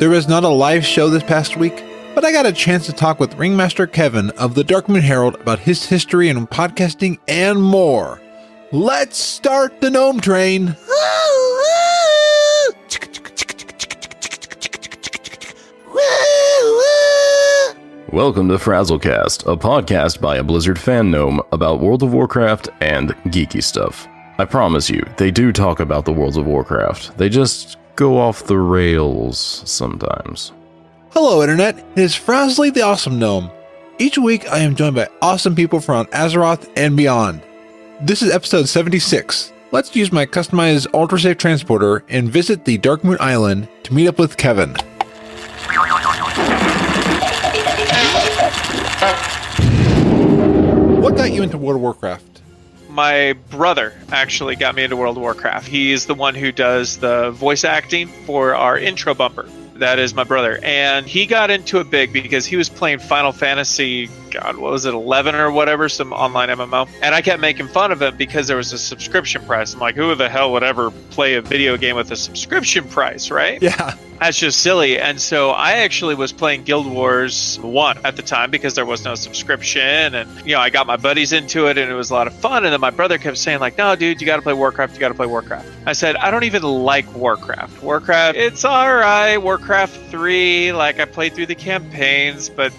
There was not a live show this past week, but I got a chance to talk with Ringmaster Kevin of the Darkmoon Herald about his history in podcasting and more. Let's start the gnome train! Welcome to FrazlCast, a podcast by a Blizzard fan gnome about World of Warcraft and geeky stuff. I promise you, they do talk about the World of Warcraft. They just go off the rails sometimes. Hello, Internet. It is Frazley the Awesome Gnome. Each week, I am joined by awesome people from Azeroth and beyond. This is episode 76. Let's use my customized ultra-safe transporter and visit the Darkmoon Island to meet up with Kevin. What got you into World of Warcraft? My brother actually got me into World of Warcraft. He's the one who does the voice acting for our intro bumper. That is my brother. And he got into it big because he was playing Final Fantasy, God, what was it, 11 or whatever, some online MMO. And I kept making fun of him because there was a subscription price. I'm like, who the hell would ever play a video game with a subscription price, right? Yeah. That's just silly. And so I actually was playing Guild Wars 1 at the time because there was no subscription. And, you know, I got my buddies into it and it was a lot of fun. And then my brother kept saying like, no, dude, you got to play Warcraft. You got to play Warcraft. I said, I don't even like Warcraft. Warcraft, it's all right. Warcraft 3, like I played through the campaigns, but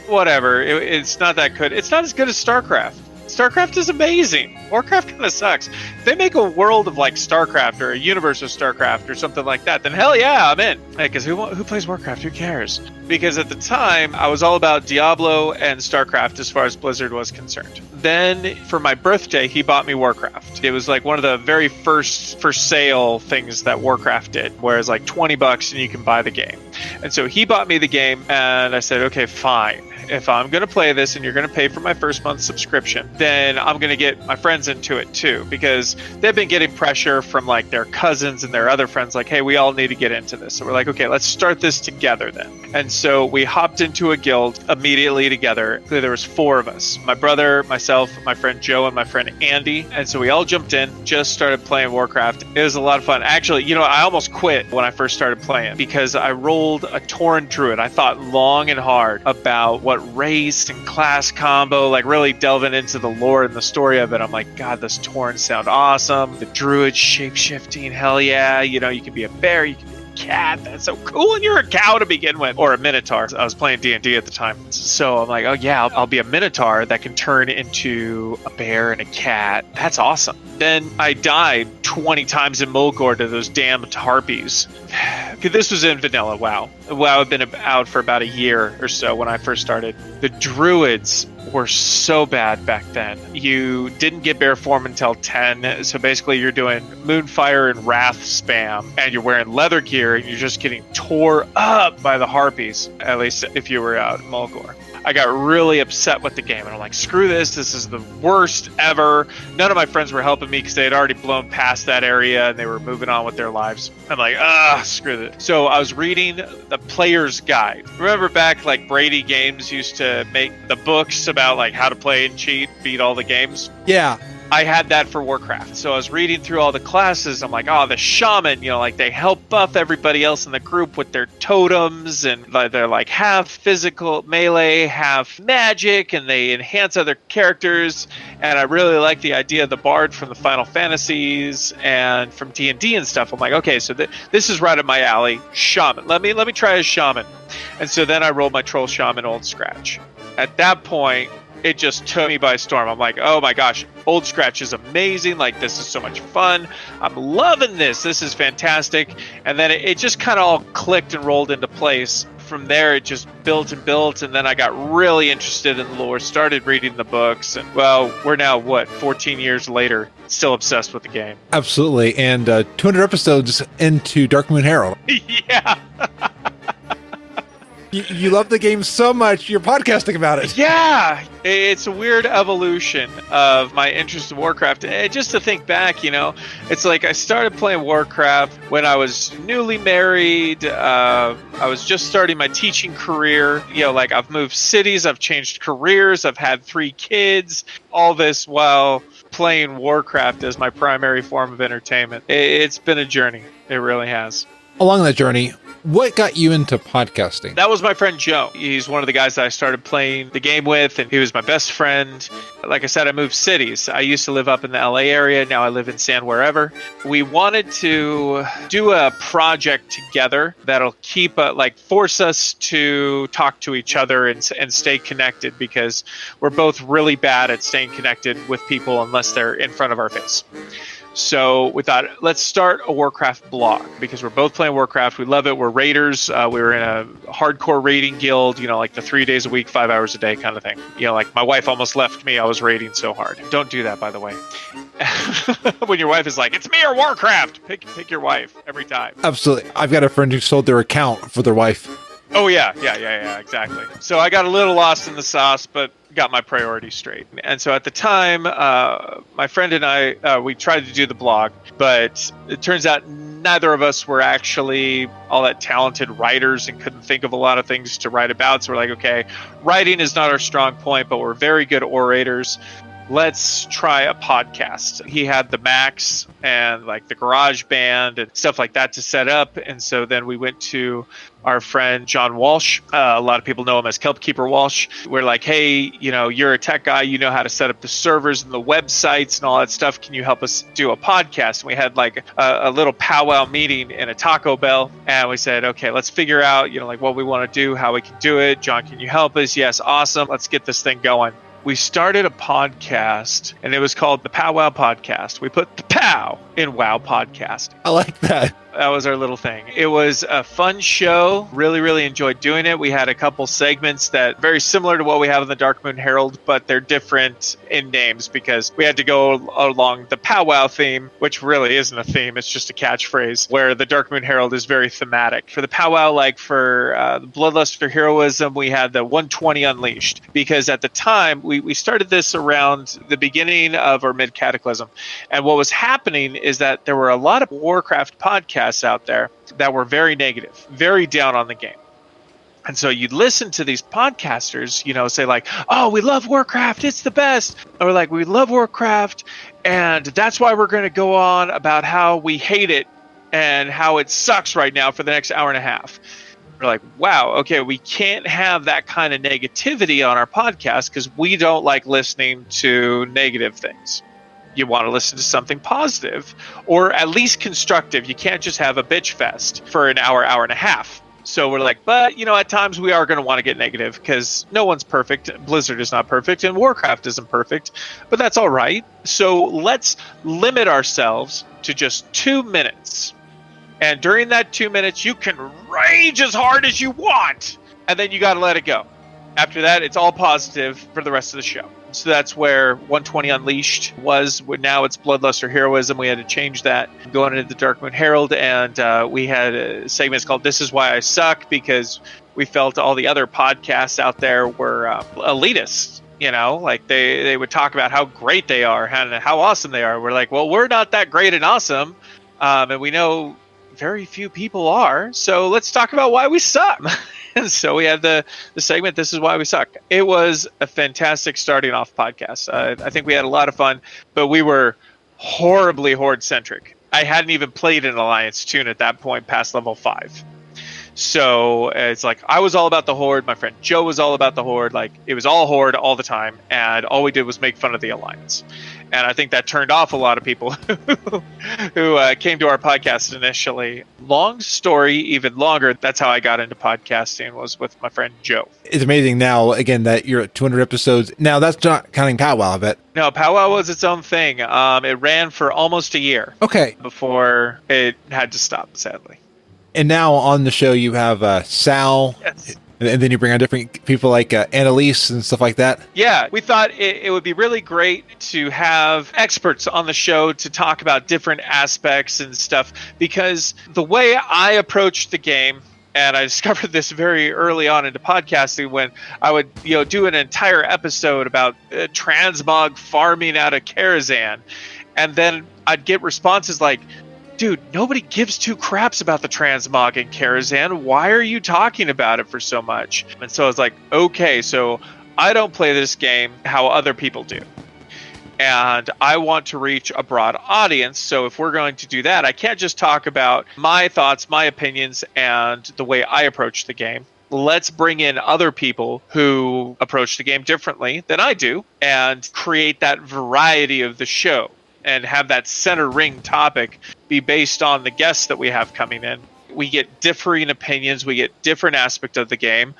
whatever. It's not that good. It's not as good as StarCraft. StarCraft is amazing. Warcraft kind of sucks. If they make a world of like StarCraft or a universe of StarCraft or something like that, then hell yeah, I'm in. Because who plays Warcraft? Who cares? Because at the time, I was all about Diablo and StarCraft as far as Blizzard was concerned. Then for my birthday, he bought me Warcraft. It was like one of the very first for sale things that Warcraft did, where it's like $20 and you can buy the game. And so he bought me the game and I said, okay, fine. If I'm going to play this and you're going to pay for my first month's subscription, then I'm going to get my friends into it too, because they've been getting pressure from like their cousins and their other friends like, hey, we all need to get into this. So we're like, okay, let's start this together then. And so we hopped into a guild immediately together. There was 4 of us, my brother, myself, my friend Joe, and my friend Andy. And so we all jumped in, just started playing Warcraft. It was a lot of fun. Actually, you know, I almost quit when I first started playing because I rolled a Tauren Druid. I thought long and hard about what race and class combo, like really delving into the lore and the story of it. I'm like, God, this Taurens sound awesome. The druid shape-shifting, hell yeah. You know, you can be a bear, you can be a cat. That's so cool. And you're a cow to begin with, or a minotaur. I was playing D&D at the time. So I'm like, oh yeah, I'll be a minotaur that can turn into a bear and a cat. That's awesome. Then I died 20 times in Mulgore to those damned harpies. This was in vanilla WoW. WoW had been out for about a year or so when I first started. The druids were so bad back then. You didn't get bear form until 10, so basically you're doing Moonfire and Wrath spam, and you're wearing leather gear, and you're just getting tore up by the harpies, at least if you were out in Mulgore. I got really upset with the game, and I'm like, screw this. This is the worst ever. None of my friends were helping me because they had already blown past that area, and they were moving on with their lives. I'm like, screw it. So I was reading the player's guide. Remember back, like, Brady Games used to make the books about, like, how to play and cheat, beat all the games? Yeah. I had that for Warcraft. So I was reading through all the classes. I'm like, the shaman, you know, like they help buff everybody else in the group with their totems, and they're like half physical melee, half magic, and they enhance other characters. And I really like the idea of the bard from the Final Fantasies and from D&D and stuff. I'm like, okay, so this is right up my alley. Shaman. Let me try as shaman. And so then I rolled my troll shaman Old Skratch. At that point, it just took me by storm. I'm like, oh my gosh, Old Skratch is amazing. Like, this is so much fun. I'm loving this. This is fantastic. And then it just kind of all clicked and rolled into place. From there, it just built and built. And then I got really interested in the lore, started reading the books. And, well, we're now, 14 years later, still obsessed with the game. Absolutely. And 200 episodes into Darkmoon Herald. Yeah. You love the game so much, you're podcasting about it. Yeah, it's a weird evolution of my interest in Warcraft. And just to think back, you know, it's like I started playing Warcraft when I was newly married. I was just starting my teaching career. You know, like I've moved cities, I've changed careers, I've had 3 kids. All this while playing Warcraft as my primary form of entertainment. It's been a journey. It really has. Along that journey, what got you into podcasting? That was my friend Joe. He's one of the guys that I started playing the game with, and he was my best friend. Like I said, I moved cities. I used to live up in the LA area. Now I live in San wherever. We wanted to do a project together that'll keep, force us to talk to each other and stay connected, because we're both really bad at staying connected with people unless they're in front of our face. So we thought, let's start a Warcraft blog, because we're both playing Warcraft. We love it. We're raiders. We were in a hardcore raiding guild, like the 3 days a week, 5 hours a day kind of thing. Like my wife almost left me. I was raiding so hard. Don't do that, by the way. When your wife is like, it's me or Warcraft, pick your wife every time. Absolutely. I've got a friend who sold their account for their wife. Oh, yeah, exactly. So I got a little lost in the sauce, but got my priorities straight. And so at the time, my friend and I, we tried to do the blog, but it turns out neither of us were actually all that talented writers and couldn't think of a lot of things to write about. So we're like, okay, writing is not our strong point, but we're very good orators. Let's try a podcast. He had the Macs and the GarageBand and stuff like that to set up. And so then we went to our friend John Walsh. A lot of people know him as Kelpkeeper Walsh. We're like, hey, you're a tech guy. You know how to set up the servers and the websites and all that stuff. Can you help us do a podcast? And we had a little powwow meeting in a Taco Bell. And we said, okay, let's figure out, what we want to do, how we can do it. John, can you help us? Yes, awesome. Let's get this thing going. We started a podcast, and it was called the Powwow Podcast. We put the POW in WoW Podcast. I like that. That was our little thing. It was a fun show. Really, really enjoyed doing it. We had a couple segments that very similar to what we have in the Darkmoon Herald, but they're different in names because we had to go along the powwow theme, which really isn't a theme. It's just a catchphrase, where the Darkmoon Herald is very thematic. For the powwow, for the Bloodlust for Heroism, we had the 120 Unleashed, because at the time, we started this around the beginning of our mid-cataclysm. And what was happening is that there were a lot of Warcraft podcasts out there that were very negative, very down on the game. And so you'd listen to these podcasters, say oh, we love Warcraft, it's the best. Or we love Warcraft, and that's why we're going to go on about how we hate it and how it sucks right now for the next hour and a half. We're like, wow, okay, we can't have that kind of negativity on our podcast because we don't like listening to negative things. You want to listen to something positive or at least constructive. You can't just have a bitch fest for an hour and a half. So we're like, but, at times we are going to want to get negative because no one's perfect. Blizzard is not perfect and Warcraft isn't perfect, but that's all right. So let's limit ourselves to just 2 minutes. And during that 2 minutes, you can rage as hard as you want. And then you got to let it go. After that, it's all positive for the rest of the show. So that's where 120 Unleashed was. Now it's Bloodlust or Heroism. We had to change that going into the Darkmoon Herald. And we had a segment called This Is Why I Suck, because we felt all the other podcasts out there were elitists. They would talk about how great they are and how awesome they are. We're like, well, we're not that great and awesome. And we know very few people are. So let's talk about why we suck. And so we had the segment, This Is Why We Suck. It was a fantastic starting off podcast. I think we had a lot of fun, but we were horribly Horde-centric. I hadn't even played an Alliance tune at that point past level 5. So it's I was all about the Horde. My friend Joe was all about the Horde. It was all Horde all the time. And all we did was make fun of the Alliance. And I think that turned off a lot of people who came to our podcast initially. Long story, even longer. That's how I got into podcasting, was with my friend Joe. It's amazing now, again, that you're at 200 episodes. Now, that's not counting Powwow, I bet. No, Powwow was its own thing. It ran for almost a year. Okay. Before it had to stop, sadly. And now on the show, you have Sal. Yes. And then you bring on different people like Annalise and stuff like that. Yeah, we thought it would be really great to have experts on the show to talk about different aspects and stuff, because the way I approached the game, and I discovered this very early on into podcasting when I would do an entire episode about transmog farming out of Karazhan, and then I'd get responses like, dude, nobody gives two craps about the transmog in Karazhan. Why are you talking about it for so much? And so I was like, okay, so I don't play this game how other people do. And I want to reach a broad audience. So if we're going to do that, I can't just talk about my thoughts, my opinions, and the way I approach the game. Let's bring in other people who approach the game differently than I do and create that variety of the show and have that center ring topic be based on the guests that we have coming in. We get differing opinions. We get different aspects of the game.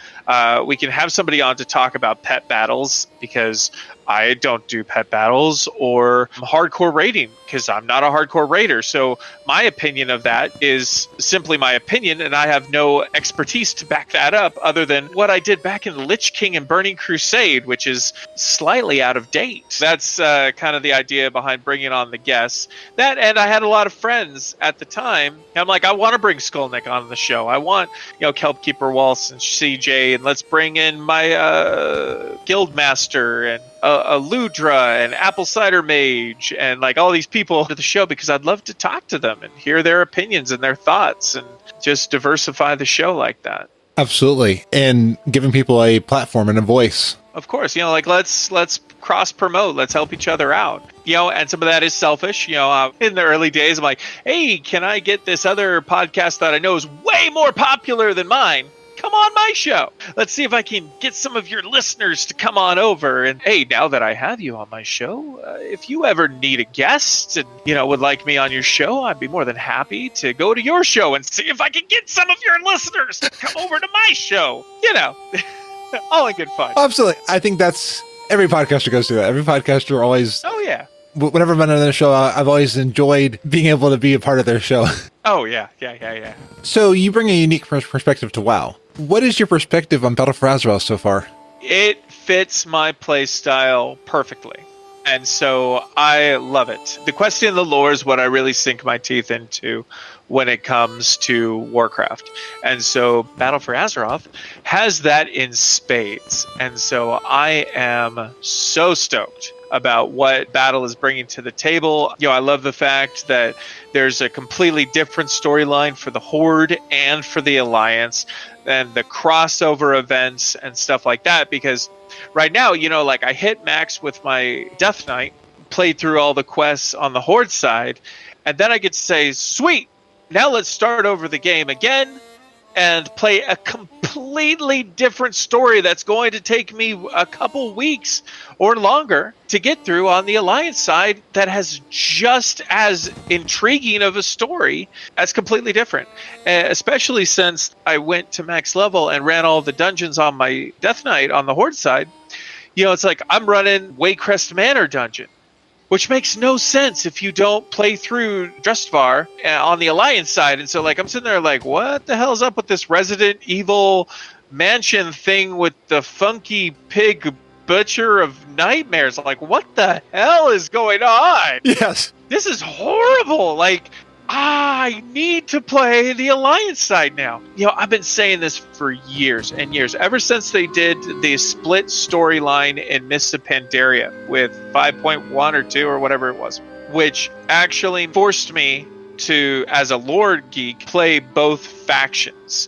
We can have somebody on to talk about pet battles because I don't do pet battles, or hardcore raiding because I'm not a hardcore raider. So my opinion of that is simply my opinion, and I have no expertise to back that up other than what I did back in Lich King and Burning Crusade, which is slightly out of date. That's kind of the idea behind bringing on the guests. That, and I had a lot of friends at the time. And I'm like, I want to bring Skullneck on the show. I want, Kelpkeeper Waltz and CJ, and let's bring in my Guildmaster and a Ludra and Apple Cider Mage and like all these people to the show because I'd love to talk to them and hear their opinions and their thoughts and just diversify the show like that. Absolutely. And giving people a platform and a voice. Of course, let's cross promote, let's help each other out. And some of that is selfish. In the early days, I'm like, hey, can I get this other podcast that I know is way more popular than mine? Come on my show. Let's see if I can get some of your listeners to come on over. And hey, now that I have you on my show, if you ever need a guest and, would like me on your show, I'd be more than happy to go to your show and see if I can get some of your listeners to come over to my show. All in good fun. Absolutely. I think that's every podcaster goes through that. Every podcaster always. Oh, yeah. Whenever I've been on their show, I've always enjoyed being able to be a part of their show. Oh, yeah. So you bring a unique perspective to WoW. What is your perspective on Battle for Azeroth so far? It fits my play style perfectly. And so I love it. The question of the lore is what I really sink my teeth into when it comes to Warcraft. And so Battle for Azeroth has that in spades. And so I am so stoked about what Battle is bringing to the table. I love the fact that there's a completely different storyline for the Horde and for the Alliance, and the crossover events and stuff like that, because right now, I hit max with my Death Knight, played through all the quests on the Horde side, and then I get to say, sweet, now let's start over the game again and play a completely different story that's going to take me a couple weeks or longer to get through on the Alliance side that has just as intriguing of a story as completely different. Especially since I went to max level and ran all the dungeons on my Death Knight on the Horde side. It's like I'm running Waycrest Manor dungeon, which makes no sense if you don't play through Drustvar on the Alliance side. And so, I'm sitting there like, what the hell's up with this Resident Evil mansion thing with the funky pig butcher of nightmares? Like, what the hell is going on? Yes. This is horrible. I need to play the Alliance side now. I've been saying this for years and years, ever since they did the split storyline in Mists of Pandaria with 5.1 or 2 or whatever it was, which actually forced me to, as a lore geek, play both factions.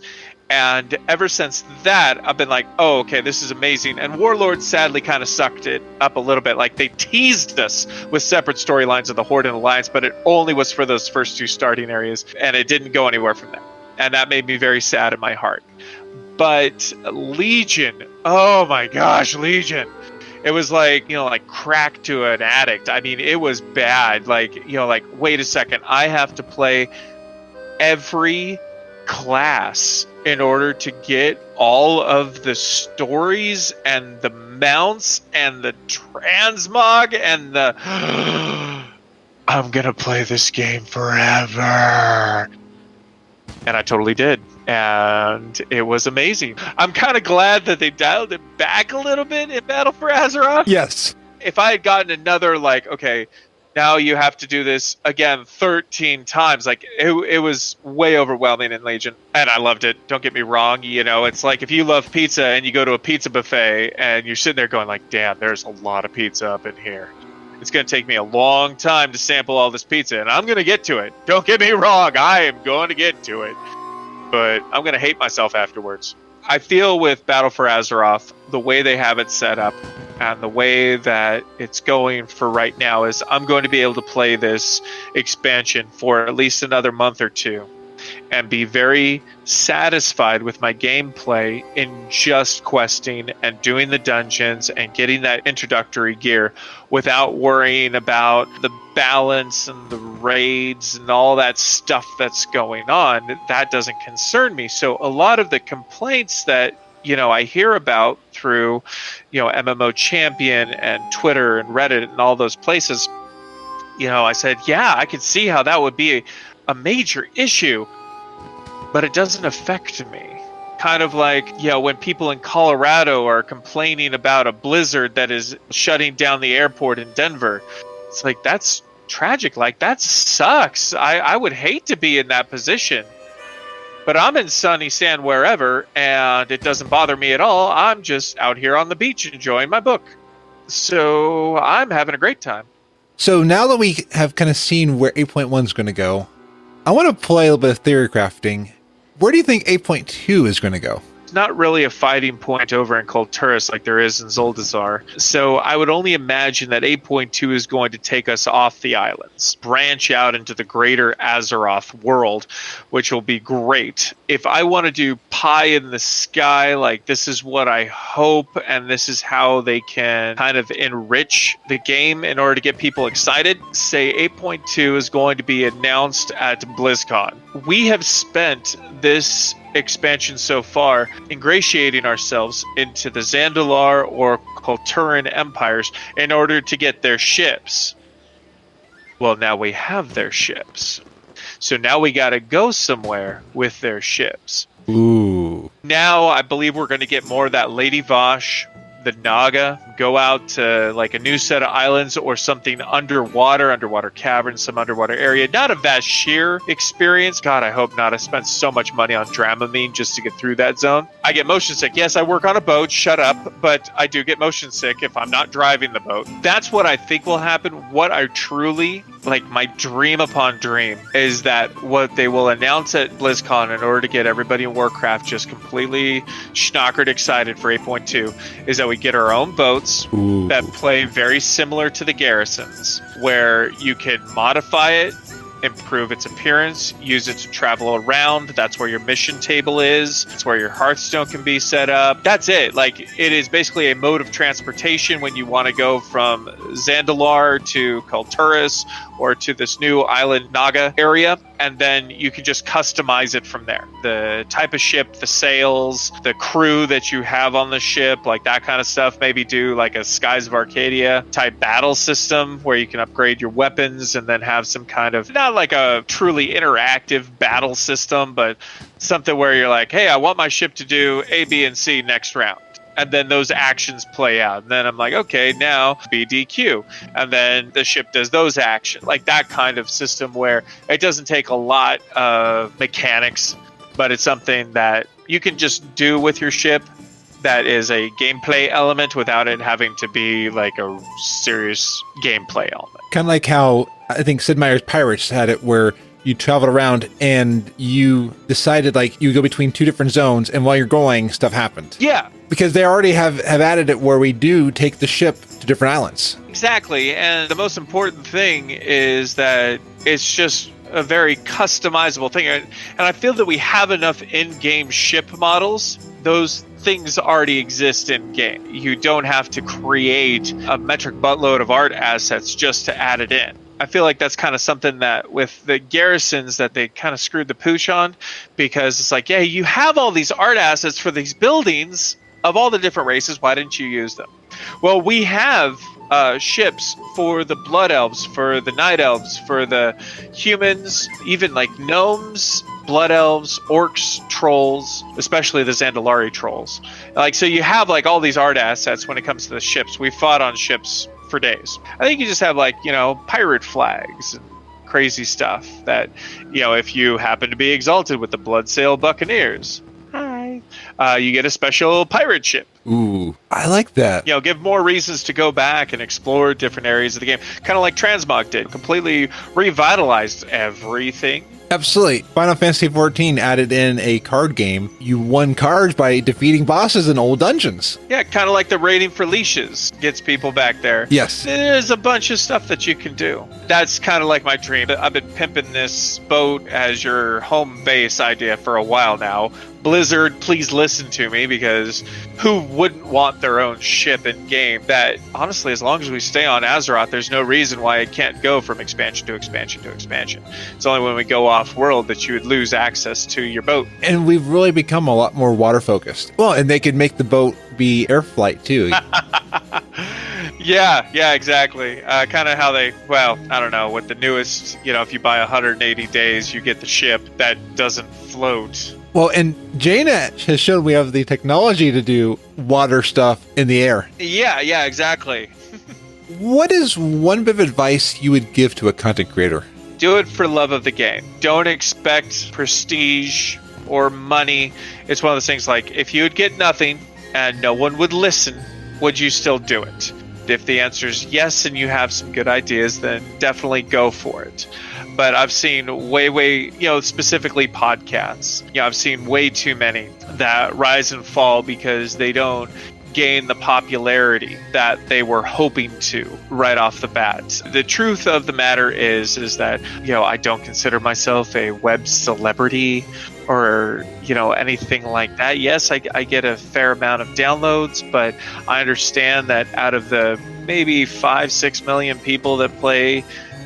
And ever since that, I've been like, oh, okay, this is amazing. And Warlord sadly kind of sucked it up a little bit. They teased us with separate storylines of the Horde and Alliance, but it only was for those first 2 starting areas, and it didn't go anywhere from there. And that made me very sad in my heart. But Legion, oh my gosh, Legion. It was like crack to an addict. I mean, it was bad. Wait a second, I have to play every class in order to get all of the stories and the mounts and the transmog and the I'm gonna play this game forever. And I totally did. And it was amazing. I'm kind of glad that they dialed it back a little bit in Battle for Azeroth. Yes. If I had gotten another okay, now you have to do this again 13 times. It was way overwhelming in Legion, and I loved it. Don't get me wrong. It's like if you love pizza and you go to a pizza buffet and you're sitting there going damn, there's a lot of pizza up in here. It's going to take me a long time to sample all this pizza, and I'm going to get to it. Don't get me wrong. I am going to get to it, but I'm going to hate myself afterwards. I feel with Battle for Azeroth, the way they have it set up, And the way that it's going for right now is I'm going to be able to play this expansion for at least another month or two and be very satisfied with my gameplay in just questing and doing the dungeons and getting that introductory gear without worrying about the balance and the raids and all that stuff that's going on. That doesn't concern me. So a lot of the complaints that I hear about through MMO Champion and Twitter and Reddit and all those places, I said, yeah, I could see how that would be a major issue, but it doesn't affect me. Kind of like, when people in Colorado are complaining about a blizzard that is shutting down the airport in Denver. It's like, that's tragic. Like, that sucks. I would hate to be in that position. But I'm in sunny San wherever, and it doesn't bother me at all. I'm just out here on the beach enjoying my book. So I'm having a great time. So now that we have kind of seen where 8.1 is going to go, I want to play a little bit of theory crafting. Where do you think 8.2 is going to go? It's not really a fighting point over in Kulturis like there is in Zuldazar. So I would only imagine that 8.2 is going to take us off the islands, branch out into the greater Azeroth world, which will be great. If I want to do pie in the sky, like this is what I hope, and this is how they can kind of enrich the game in order to get people excited, say 8.2 is going to be announced at BlizzCon. We have spent this expansion so far ingratiating ourselves into the Zandalar or Kulturan empires in order to get their ships. Well, now we have their ships. So now we got to go somewhere with their ships. Ooh. Now I believe we're going to get more of that Lady Vosh, the Naga, go out to like a new set of islands or something underwater caverns, some underwater area. Not a Vashir experience. God, I hope not. I spent so much money on Dramamine just to get through that zone. I get motion sick. Yes, I work on a boat. Shut up. But I do get motion sick if I'm not driving the boat. That's what I think will happen. What I truly, like my dream upon dream, is that what they will announce at BlizzCon in order to get everybody in Warcraft just completely schnockered excited for 8.2 is that we get our own boats. Ooh. That play very similar to the garrisons, where you can modify it, improve its appearance, use it to travel around. That's where your mission table is. That's where your Hearthstone can be set up. That's it. Like, it is basically a mode of transportation when you want to go from Zandalar to Kulturis or to this new island Naga area, and then you can just customize it from there. The type of ship, the sails, the crew that you have on the ship, like that kind of stuff. Maybe do like a Skies of Arcadia type battle system where you can upgrade your weapons and then have some kind of, not like a truly interactive battle system, but something where you're like, hey, I want my ship to do A, B, and C next round. And then those actions play out. And then I'm like, okay, now BDQ. And then the ship does those actions. Like that kind of system where it doesn't take a lot of mechanics, but it's something that you can just do with your ship that is a gameplay element without it having to be like a serious gameplay element. Kind of like how I think Sid Meier's Pirates had it, where you traveled around and you decided like you go between two different zones, and while you're going, stuff happened. Yeah. Because they already have added it where we do take the ship to different islands. Exactly. And the most important thing is that it's just a very customizable thing. And I feel that we have enough in-game ship models. Those things already exist in-game. You don't have to create a metric buttload of art assets just to add it in. I feel like that's kind of something that with the garrisons that they kind of screwed the pooch on, because it's like, yeah, you have all these art assets for these buildings of all the different races. Why didn't you use them? Well, we have ships for the Blood Elves, for the Night Elves, for the humans, even like gnomes, Blood Elves, Orcs, Trolls, especially the Zandalari Trolls. Like, so you have like all these art assets when it comes to the ships. We fought on ships for days. I think you just have like, pirate flags and crazy stuff that, if you happen to be exalted with the Bloodsail Buccaneers, you get a special pirate ship. Ooh, I like that. Give more reasons to go back and explore different areas of the game. Kind of like Transmog did. Completely revitalized everything Absolutely. Final Fantasy XIV added in a card game. You won cards by defeating bosses in old dungeons. Yeah, kind of like the raiding for leashes gets people back there. Yes. There's a bunch of stuff that you can do. That's kind of like my dream. I've been pimping this boat as your home base idea for a while now. Blizzard, please listen to me, because who wouldn't want their own ship in game that, honestly, as long as we stay on Azeroth, there's no reason why it can't go from expansion to expansion to expansion. It's only when we go off-world that you would lose access to your boat. And we've really become a lot more water-focused. Well, and they could make the boat be air flight, too. Yeah, exactly. Kind of how they, well, I don't know, with the newest, if you buy 180 days, you get the ship that doesn't float. Well, and Jaina has shown we have the technology to do water stuff in the air. Yeah, exactly. What is one bit of advice you would give to a content creator? Do it for love of the game. Don't expect prestige or money. It's one of those things like, if you would get nothing and no one would listen, would you still do it? If the answer is yes and you have some good ideas, then definitely go for it. But I've seen way, specifically podcasts. I've seen way too many that rise and fall because they don't gain the popularity that they were hoping to right off the bat. The truth of the matter is that, I don't consider myself a web celebrity or, anything like that. Yes, I get a fair amount of downloads, but I understand that out of the maybe 5-6 million people that play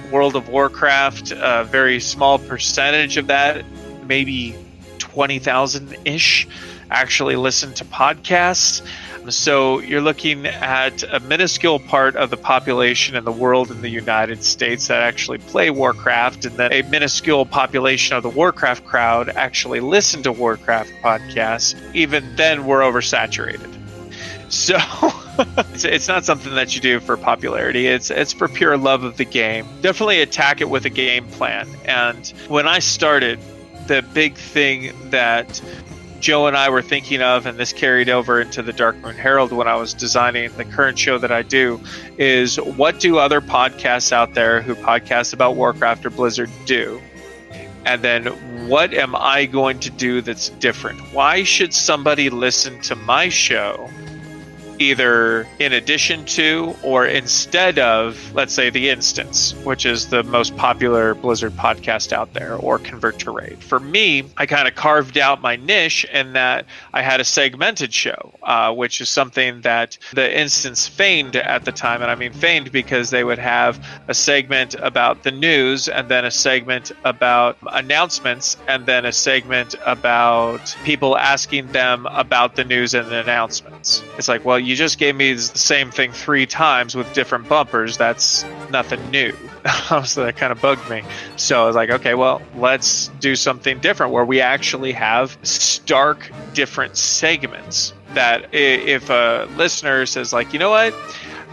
World of Warcraft, a very small percentage of that, maybe 20,000-ish, actually listen to podcasts. So you're looking at a minuscule part of the population in the world in the United States that actually play Warcraft, and then a minuscule population of the Warcraft crowd actually listen to Warcraft podcasts. Even then, we're oversaturated. So it's not something that you do for popularity. It's for pure love of the game. Definitely attack it with a game plan. And when I started, the big thing that Joe and I were thinking of, and this carried over into the Darkmoon Herald when I was designing the current show that I do, is what do other podcasts out there who podcast about Warcraft or Blizzard do? And then what am I going to do that's different? Why should somebody listen to my show either in addition to or instead of, let's say, The Instance, which is the most popular Blizzard podcast out there, or Convert to Raid? For me, I kind of carved out my niche in that I had a segmented show, which is something that The Instance feigned at the time. And I mean feigned because they would have a segment about the news, and then a segment about announcements, and then a segment about people asking them about the news and the announcements. It's like, well, you just gave me the same thing 3 times with different bumpers. That's nothing new. So that kind of bugged me. So I was like, okay, well, let's do something different where we actually have stark different segments that if a listener says like, you know what?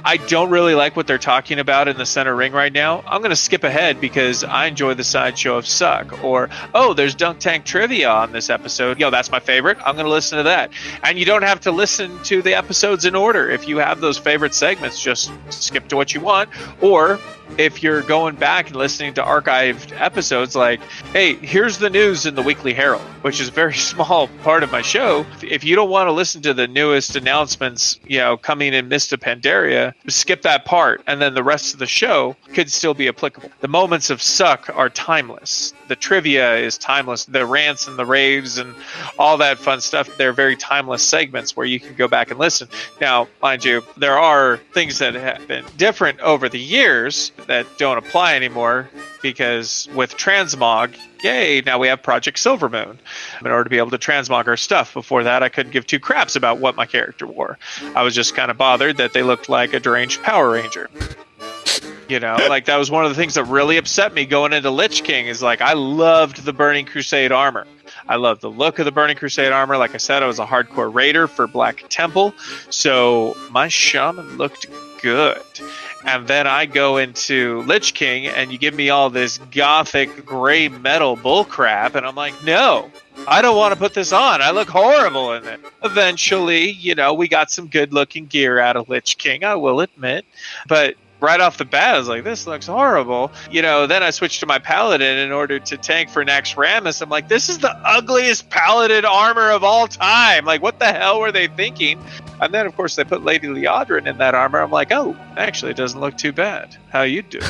I don't really like what they're talking about in the center ring right now. I'm going to skip ahead because I enjoy the sideshow of Suck. Or, oh, there's Dunk Tank Trivia on this episode. That's my favorite. I'm going to listen to that. And you don't have to listen to the episodes in order. If you have those favorite segments, just skip to what you want. Or if you're going back and listening to archived episodes, like, hey, here's the news in the Weekly Herald, which is a very small part of my show. If you don't want to listen to the newest announcements, coming in Mist of Pandaria, skip that part, and then the rest of the show could still be applicable. The moments of Suck are timeless. The trivia is timeless. The rants and the raves and all that fun stuff, they're very timeless segments where you can go back and listen. Now, mind you, there are things that have been different over the years that don't apply anymore, because with transmog, yay, now we have Project Silvermoon in order to be able to transmog our stuff. Before that, I couldn't give 2 craps about what my character wore. I was just kind of bothered that they looked like a deranged Power Ranger. Like that was one of the things that really upset me going into Lich King, is like, I loved the Burning Crusade armor. I love the look of the Burning Crusade armor. Like I said, I was a hardcore raider for Black Temple, so my shaman looked good. And then I go into Lich King, and you give me all this gothic gray metal bullcrap, and I'm like, no, I don't want to put this on. I look horrible in it. Eventually, we got some good-looking gear out of Lich King, I will admit. But right off the bat, I was like, this looks horrible. Then I switched to my paladin in order to tank for Naxxramas. I'm like, this is the ugliest paladin armor of all time. Like, what the hell were they thinking? And then, of course, they put Lady Liadrin in that armor. I'm like, oh, actually, it doesn't look too bad. How you doing?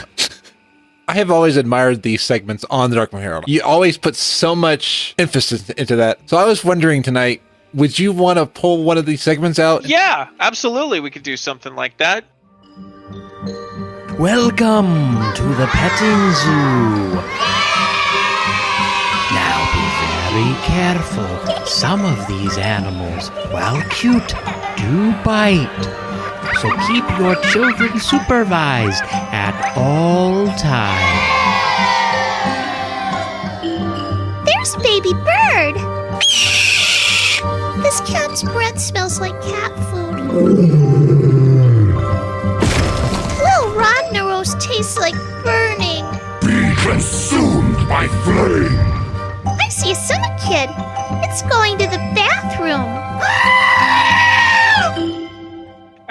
I have always admired these segments on the Darkmoon Herald. You always put so much emphasis into that. So I was wondering tonight, would you want to pull one of these segments out? Yeah, absolutely. We could do something like that. Welcome to the petting zoo. Now be very careful. Some of these animals, while cute, do bite. So keep your children supervised at all times. There's a baby bird. This cat's breath smells like cat food. Little Ragnaros tastes like burning. Be consumed by flame. I see a summer kid. It's going to the bathroom.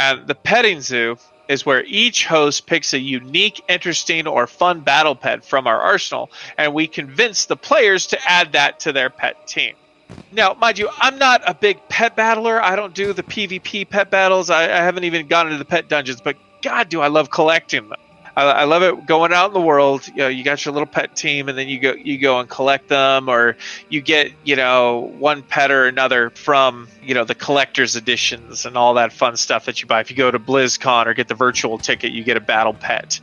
And the petting zoo is where each host picks a unique, interesting, or fun battle pet from our arsenal, and we convince the players to add that to their pet team. Now, mind you, I'm not a big pet battler. I don't do the PvP pet battles. I haven't even gone into the pet dungeons, but God, do I love collecting them. I love it going out in the world. You got your little pet team, and then you go and collect them, or you get one pet or another from the collector's editions and all that fun stuff that you buy. If you go to BlizzCon or get the virtual ticket, you get a battle pet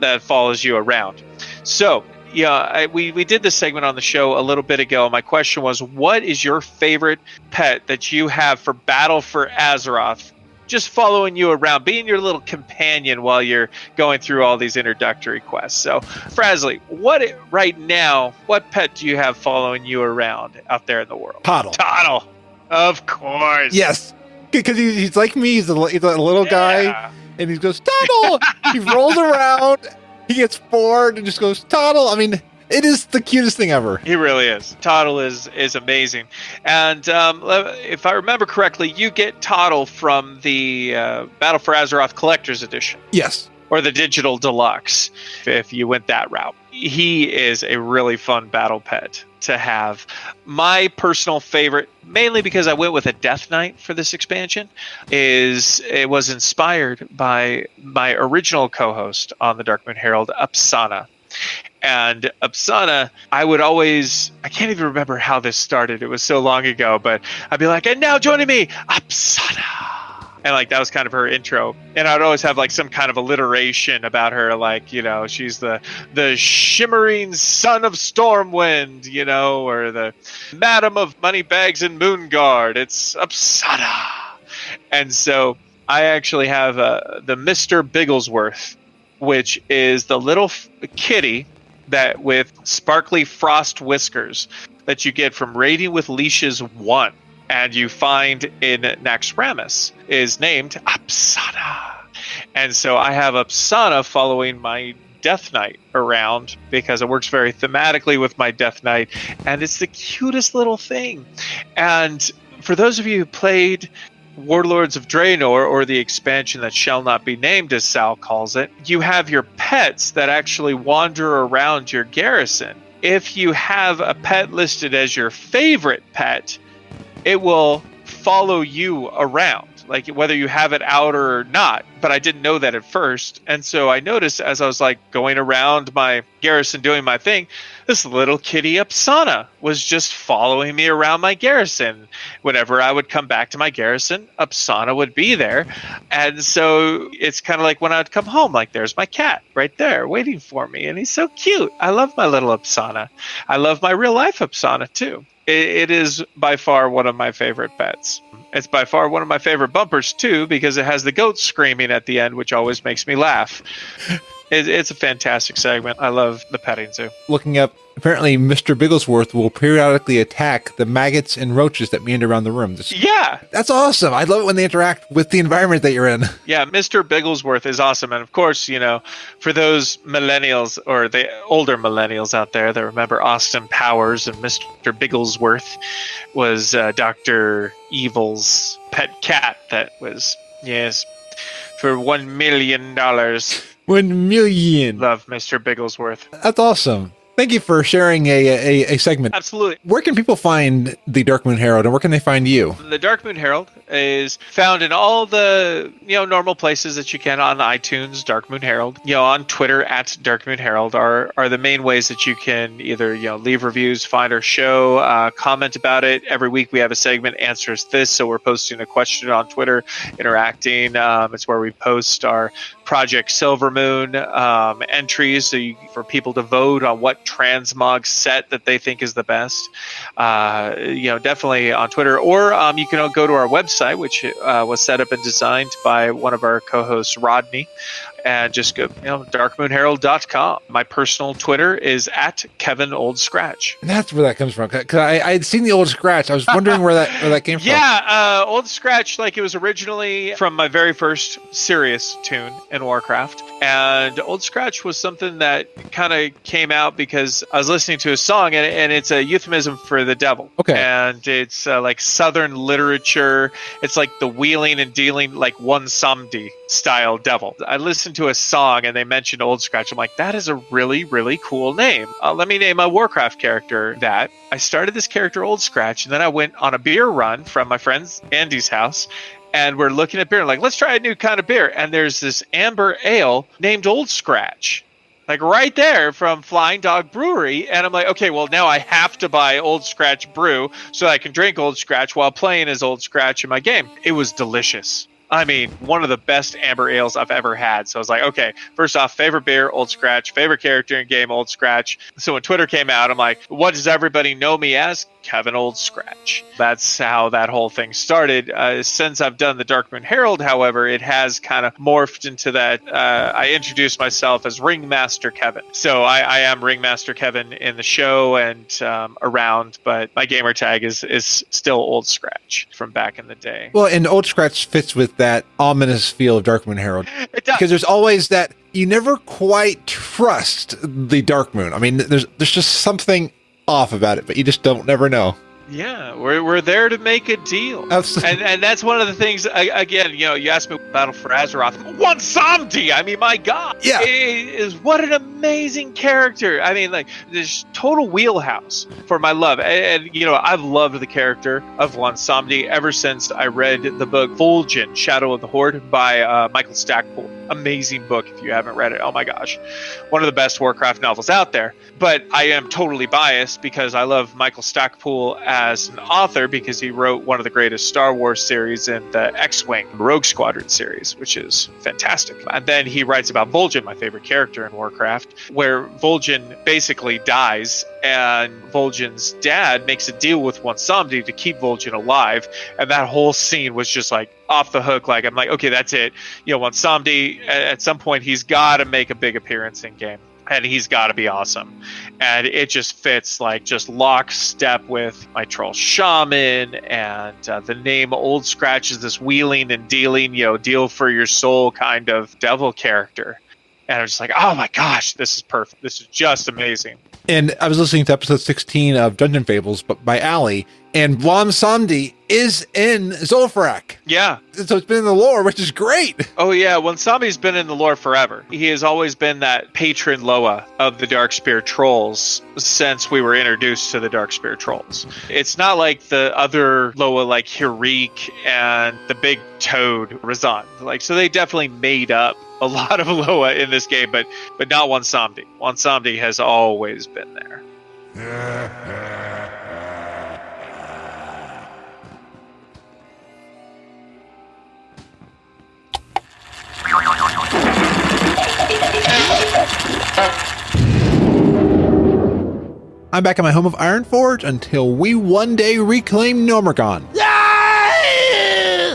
that follows you around. So we did this segment on the show a little bit ago. My question was, what is your favorite pet that you have for Battle for Azeroth? Just following you around, being your little companion while you're going through all these introductory quests. So, Frazley, what pet do you have following you around out there in the world? Toddle. Of course. Yes. Because he's like me. He's a little guy. And he goes, Toddle! He rolls around. He gets bored and just goes, Toddle. I mean, it is the cutest thing ever. He really is. Toddle is amazing. And if I remember correctly, you get Toddle from the Battle for Azeroth Collector's Edition. Yes. Or the Digital Deluxe, if you went that route. He is a really fun battle pet to have. My personal favorite, mainly because I went with a Death Knight for this expansion, it was inspired by my original co-host on the Darkmoon Herald, Upsana. And Upsana, I can't even remember how this started. It was so long ago, but I'd be like, and now joining me, Upsana. And that was kind of her intro. And I'd always have some kind of alliteration about her, she's the shimmering son of Stormwind, or the Madam of Moneybags and Moonguard. It's Upsana. And so I actually have the Mr. Bigglesworth, which is the little kitty that with sparkly frost whiskers that you get from Raiding with Leashes 1 and you find in Naxxramas is named Upsana. And so I have Upsana following my Death Knight around because it works very thematically with my Death Knight, and it's the cutest little thing. And for those of you who played Warlords of Draenor, or the expansion that shall not be named, as Sal calls it, you have your pets that actually wander around your garrison. If you have a pet listed as your favorite pet, it will follow you around, whether you have it out or not. But I didn't know that at first. And so I noticed as I was going around my garrison doing my thing, this little kitty Upsana was just following me around my garrison. Whenever I would come back to my garrison, Upsana would be there. And so it's kind of like when I would come home, there's my cat right there waiting for me. And he's so cute. I love my little Upsana. I love my real life Upsana too. It is by far one of my favorite pets. It's by far one of my favorite bumpers too, because it has the goat screaming at the end, which always makes me laugh. It's a fantastic segment. I love the petting zoo. Looking up, apparently Mr. Bigglesworth will periodically attack the maggots and roaches that meander around the room. Yeah. That's awesome. I love it when they interact with the environment that you're in. Yeah, Mr. Bigglesworth is awesome. And of course, for those millennials or the older millennials out there that remember Austin Powers, and Mr. Bigglesworth was Dr. Evil's pet cat that was, yes, for $1 million 1 million. Love Mr. Bigglesworth. That's awesome. Thank you for sharing a segment. Absolutely. Where can people find the Darkmoon Herald, and where can they find you? The Darkmoon Herald is found in all the normal places that you can on iTunes. Darkmoon Herald, on Twitter at Darkmoon Herald are the main ways that you can either leave reviews, find our show, comment about it. Every week we have a segment, Answers This, so we're posting a question on Twitter, interacting. It's where we post our Project Silvermoon entries, for people to vote on what transmog set that they think is the best. Definitely on Twitter, or you can go to our website, which was set up and designed by one of our co-hosts, Rodney, and just go darkmoonherald.com. My personal Twitter is at Kevin Old Skratch. And that's where that comes from, because I had seen the Old Skratch. I was wondering where that came from. Yeah, Old Skratch, it was originally from my very first serious tune in Warcraft. And Old Skratch was something that kind of came out because I was listening to a song, and it's a euphemism for the devil. Okay. And it's like Southern literature. It's like the wheeling and dealing, like one Samdi style devil. I listened to a song and they mentioned Old Skratch. I'm like, that is a really, really cool name. Let me name my Warcraft character that. I started this character Old Skratch, and then I went on a beer run from my friend Andy's house. And we're looking at beer, like, let's try a new kind of beer. And there's this amber ale named Old Skratch, right there from Flying Dog Brewery. And I'm like, okay, well, now I have to buy Old Skratch brew so I can drink Old Skratch while playing as Old Skratch in my game. It was delicious. I mean, one of the best amber ales I've ever had. So I was like, okay, first off, favorite beer, Old Skratch. Favorite character in game, Old Skratch. So when Twitter came out, I'm like, what does everybody know me as? Kevin Old Skratch. That's how that whole thing started. Since I've done the Darkmoon Herald, however, it has kind of morphed into that. I introduced myself as Ringmaster Kevin. So I am Ringmaster Kevin in the show and around, but my gamer tag is still Old Skratch from back in the day. Well, and Old Skratch fits with that ominous feel of Darkmoon Herald. It does. Because there's always that, you never quite trust the Darkmoon. I mean, there's just something off about it, but you just never know. Yeah, we're there to make a deal. Absolutely. And that's one of the things, again, you asked me Battle for Azeroth. One Samdi! I mean, my God. Yeah. What an amazing character. I mean, this total wheelhouse for my love. And I've loved the character of One Samdi ever since I read the book Vol'jin, Shadow of the Horde by Michael Stackpole. Amazing book if you haven't read it. Oh my gosh. One of the best Warcraft novels out there. But I am totally biased because I love Michael Stackpole as an author because he wrote one of the greatest Star Wars series in the X-Wing Rogue Squadron series, which is fantastic. And then he writes about Vol'jin, my favorite character in Warcraft, where Vol'jin basically dies and Vol'jin's dad makes a deal with One Samdi to keep Vol'jin alive. And that whole scene was just off the hook. I'm like, okay, that's it. One Samdi, at some point, he's got to make a big appearance in game. And he's got to be awesome. And it just fits just lockstep with my Troll Shaman. And the name Old Skratch is this wheeling and dealing, deal for your soul kind of devil character. And I was just like, oh my gosh, this is perfect. This is just amazing. And I was listening to episode 16 of Dungeon Fables by Ali, and One Samdi is in Zul'Farrak. Yeah. So it's been in the lore, which is great. Oh yeah, One Samdi's been in the lore forever. He has always been that patron Loa of the Darkspear Trolls since we were introduced to the Darkspear Trolls. It's not like the other Loa like Hirik and the big toad Razan. So they definitely made up a lot of Loa in this game, but not One Samdi. One Samdi has always been there. I'm back at my home of Ironforge until we one day reclaim Gnomergon.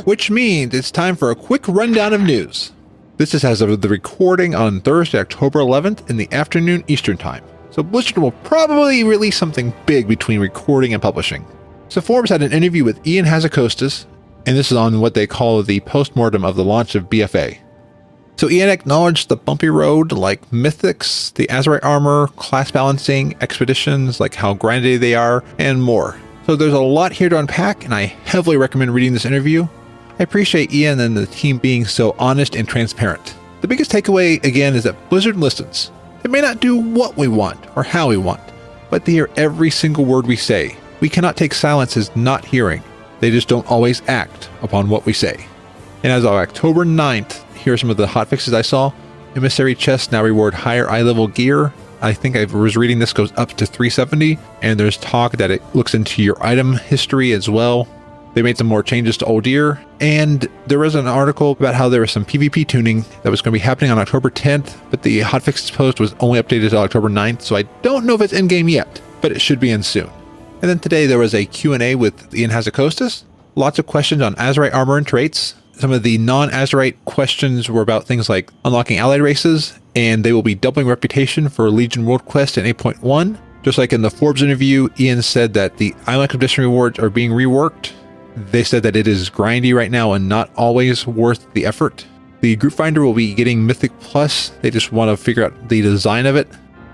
Which means it's time for a quick rundown of news. This is as of the recording on Thursday, October 11th in the afternoon Eastern Time. So Blizzard will probably release something big between recording and publishing. So Forbes had an interview with Ian Hazzikostas, and this is on what they call the postmortem of the launch of BFA. So Ian acknowledged the bumpy road like mythics, the Azerite armor, class balancing, expeditions, like how grindy they are, and more. So there's a lot here to unpack, and I heavily recommend reading this interview. I appreciate Ian and the team being so honest and transparent. The biggest takeaway, again, is that Blizzard listens. They may not do what we want or how we want, but they hear every single word we say. We cannot take silence as not hearing. They just don't always act upon what we say. And as of October 9th, here are some of the hotfixes I saw. Emissary chests now reward higher eye level gear. I think I was reading this goes up to 370, and there's talk that it looks into your item history as well. They made some more changes to Old Year, and there was an article about how there was some PvP tuning that was going to be happening on October 10th, but the hotfixes post was only updated to October 9th, so I don't know if it's in-game yet, but it should be in soon. And then today there was a Q&A with Ian Hazakostas. Lots of questions on Azerite armor and traits. Some of the non-Azerite questions were about things like unlocking allied races, and they will be doubling reputation for Legion World Quest in 8.1. Just like in the Forbes interview, Ian said that the Island Expedition rewards are being reworked. They said that it is grindy right now and not always worth the effort. The Group Finder will be getting Mythic Plus. They just want to figure out the design of it.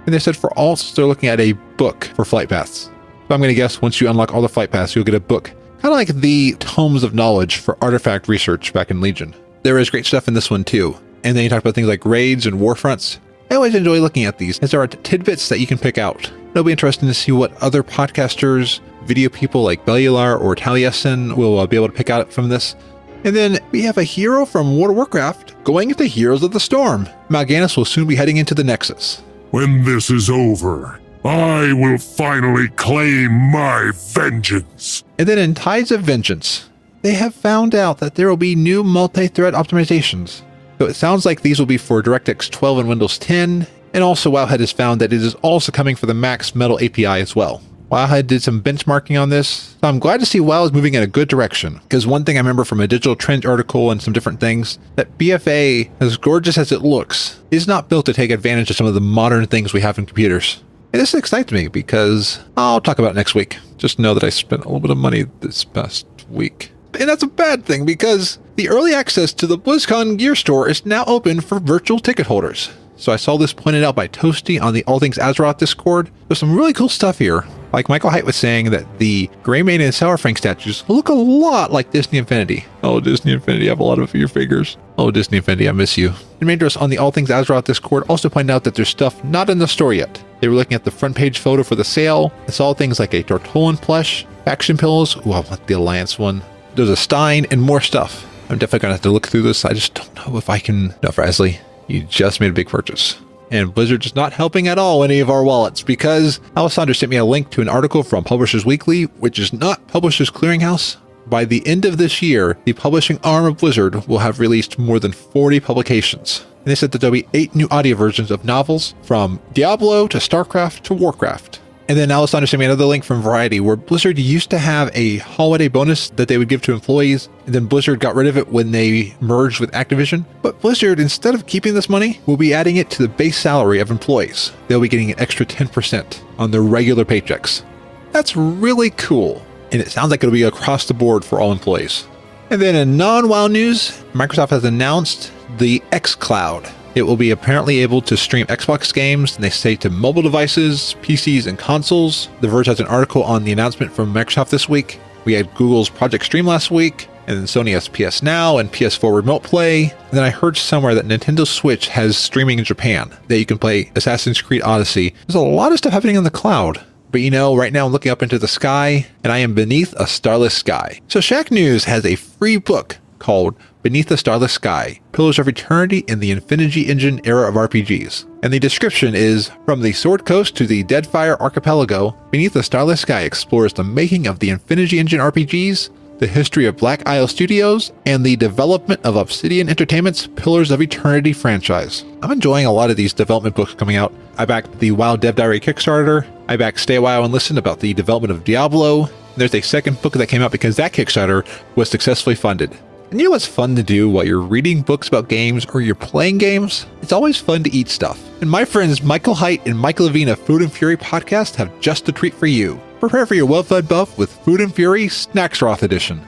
And they said for alts, they're looking at a book for flight paths. So I'm going to guess once you unlock all the flight paths, you'll get a book. Kind of like the Tomes of Knowledge for artifact research back in Legion. There is great stuff in this one too. And then you talk about things like raids and war fronts. I always enjoy looking at these, as there are tidbits that you can pick out. It'll be interesting to see what other podcasters, video people like Blaylock or Taliesin will be able to pick out from this. And then we have a hero from World of Warcraft going into Heroes of the Storm. Mal'Ganis will soon be heading into the Nexus. When this is over, I will finally claim my vengeance. And then in Tides of Vengeance, they have found out that there will be new multi-thread optimizations. So it sounds like these will be for DirectX 12 and Windows 10, and also Wowhead has found that it is also coming for the Max Metal API as well. Wowhead did some benchmarking on this, so I'm glad to see WoW is moving in a good direction, because one thing I remember from a Digital Trends article and some different things, that BFA, as gorgeous as it looks, is not built to take advantage of some of the modern things we have in computers. And this excites me because I'll talk about it next week. Just know that I spent a little bit of money this past week. And that's a bad thing because the early access to the BlizzCon gear store is now open for virtual ticket holders. So I saw this pointed out by Toasty on the All Things Azeroth Discord. There's some really cool stuff here. Like Michael Height was saying that the Greymane and Sourfang statues look a lot like Disney Infinity. Oh, Disney Infinity, I have a lot of your figures. Oh, Disney Infinity, I miss you. And Mandros on the All Things Azeroth Discord also pointed out that there's stuff not in the store yet. They were looking at the front page photo for the sale. I saw things like a Tortolan plush, faction pillows. Ooh, I want the Alliance one. There's a Stein and more stuff. I'm definitely going to have to look through this. I just don't know if I can... No, Frazley, you just made a big purchase. And Blizzard is not helping at all any of our wallets because Alessandro sent me a link to an article from Publishers Weekly, which is not Publishers Clearinghouse. By the end of this year, the publishing arm of Blizzard will have released more than 40 publications. And they said that there'll be 8 new audio versions of novels from Diablo to StarCraft to Warcraft. And then Alessandro sent me another link from Variety where Blizzard used to have a holiday bonus that they would give to employees, and then Blizzard got rid of it when they merged with Activision. But Blizzard, instead of keeping this money, will be adding it to the base salary of employees. They'll be getting an extra 10% on their regular paychecks. That's really cool, and it sounds like it'll be across the board for all employees. And then in non-WoW news, Microsoft has announced the xCloud. It will be apparently able to stream Xbox games, and they say to mobile devices, PCs, and consoles. The Verge has an article on the announcement from Microsoft this week. We had Google's Project Stream last week, and then Sony has PS Now and PS4 Remote Play. And then I heard somewhere that Nintendo Switch has streaming in Japan, that you can play Assassin's Creed Odyssey. There's a lot of stuff happening in the cloud. But you know, right now I'm looking up into the sky, and I am beneath a starless sky. So Shack News has a free book called Beneath the Starless Sky, Pillars of Eternity in the Infinity Engine Era of RPGs. And the description is, from the Sword Coast to the Deadfire Archipelago, Beneath the Starless Sky explores the making of the Infinity Engine RPGs, the history of Black Isle Studios, and the development of Obsidian Entertainment's Pillars of Eternity franchise. I'm enjoying a lot of these development books coming out. I backed the WoW Dev Diary Kickstarter. I backed Stay a While and Listen about the development of Diablo. There's a second book that came out because that Kickstarter was successfully funded. And you know what's fun to do while you're reading books about games or you're playing games? It's always fun to eat stuff. And my friends Michael Height and Michael Levine of Food and Fury podcast have just a treat for you. Prepare for your well-fed buff with Food and Fury Snacks Roth Edition.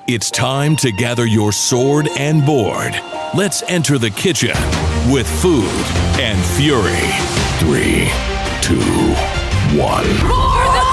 It's time to gather your sword and board. Let's enter the kitchen with Food and Fury. 3, 2, 1.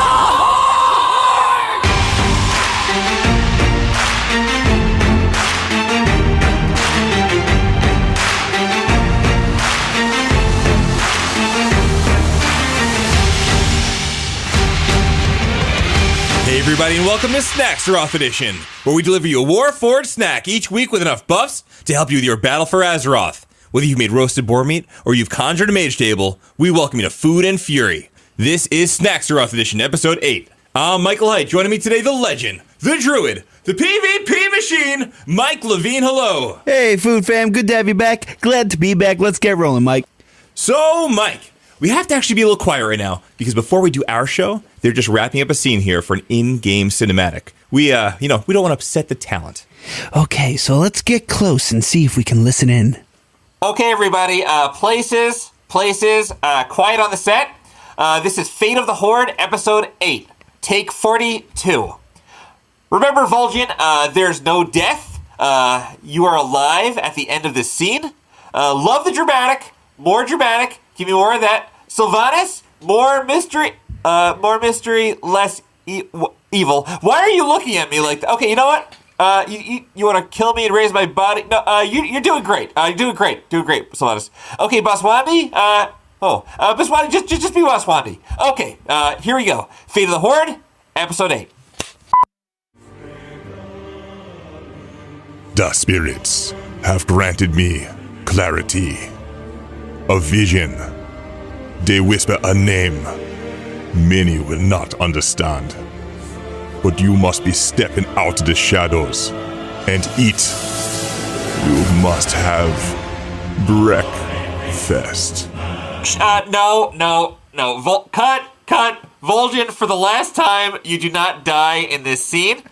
Hey everybody, and welcome to Snacksaroth Edition, where we deliver you a war-forward snack each week with enough buffs to help you with your battle for Azeroth. Whether you've made roasted boar meat or you've conjured a mage table, we welcome you to Food and Fury. This is Snacksaroth Edition, Episode 8. I'm Michael Height. Joining me today, the legend, the druid, the PvP machine, Mike Levine. Hello. Hey, Food Fam. Good to have you back. Glad to be back. Let's get rolling, Mike. So, Mike, we have to actually be a little quiet right now, because before we do our show, they're just wrapping up a scene here for an in-game cinematic. We don't want to upset the talent. Okay, so let's get close and see if we can listen in. Okay, everybody, places, quiet on the set. This is Fate of the Horde, Episode 8, Take 42. Remember, Vol'jin, there's no death. You are alive at the end of this scene. Love the dramatic, more dramatic, give me more of that. Sylvanas, more mystery, less evil. Why are you looking at me like that? Okay, you know what? You want to kill me and raise my body? No, you're doing great. You're doing great, Sylvanas. Okay, Baswandi. Baswandi, just be Baswandi. Okay, here we go. Fate of the Horde, Episode 8. The spirits have granted me clarity, a vision. They whisper a name many will not understand. But you must be stepping out of the shadows and eat. You must have breakfast. No. Cut. Vol'jin, for the last time, you do not die in this scene.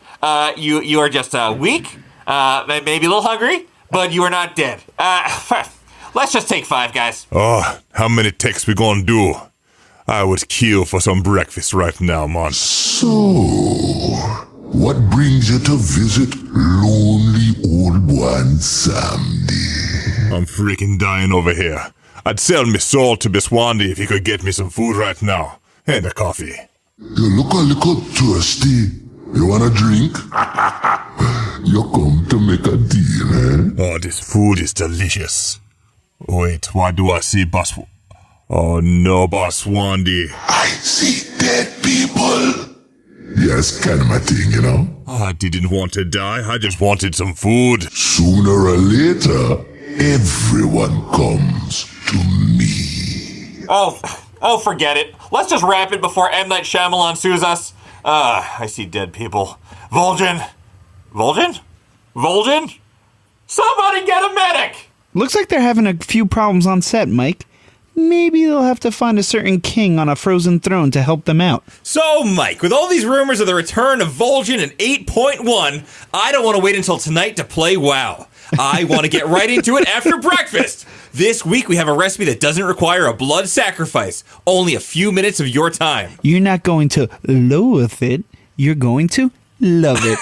You are just weak, maybe a little hungry, but you are not dead. Let's just take 5, guys. Oh, how many takes we gonna do? I would kill for some breakfast right now, man. So, what brings you to visit lonely old one Samdi? I'm freaking dying over here. I'd sell me soul to Baswandi if he could get me some food right now. And a coffee. You look a little thirsty. You want a drink? You come to make a deal, eh? Oh, this food is delicious. Wait, why do I see Oh no, Baswandi. I see dead people. Yes, kind of my thing, you know? I didn't want to die. I just wanted some food. Sooner or later, everyone comes to me. Oh, forget it. Let's just wrap it before M. Night Shyamalan sues us. I see dead people. Vol'jin? Somebody get a medic! Looks like they're having a few problems on set, Mike. Maybe they'll have to find a certain king on a frozen throne to help them out. So, Mike, with all these rumors of the return of Vol'jin and 8.1, I don't want to wait until tonight to play WoW. I want to get right into it after breakfast. This week we have a recipe that doesn't require a blood sacrifice. Only a few minutes of your time. You're not going to loathe it. You're going to love it.